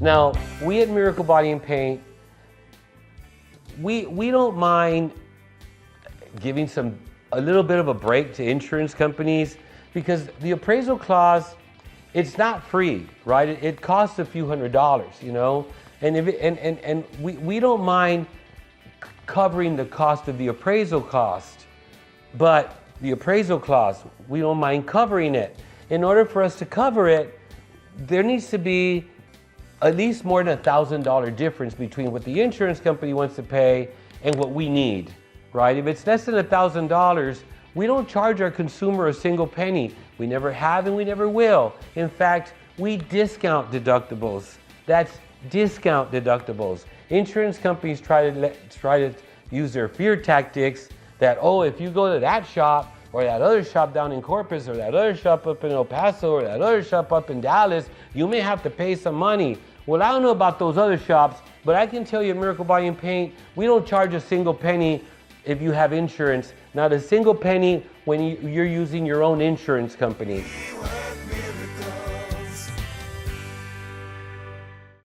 Now, we at Miracle Body and Paint, we don't mind giving a little bit of a break to insurance companies, because the appraisal clause, it's not free, right? It costs a few $100s, you know? And we don't mind covering the cost of the appraisal cost, but the appraisal clause, we don't mind covering it. In order for us to cover it, there needs to be at least more than $1,000 difference between what the insurance company wants to pay and what we need, right? If it's less than $1,000, we don't charge our consumer a single penny. We never have and we never will. In fact, we discount deductibles. That's discount deductibles. Insurance companies try to use their fear tactics that, oh, if you go to that shop or that other shop down in Corpus or that other shop up in El Paso or that other shop up in Dallas, you may have to pay some money. Well, I don't know about those other shops, but I can tell you at Miracle Body and Paint, we don't charge a single penny if you have insurance. Not a single penny when you're using your own insurance company.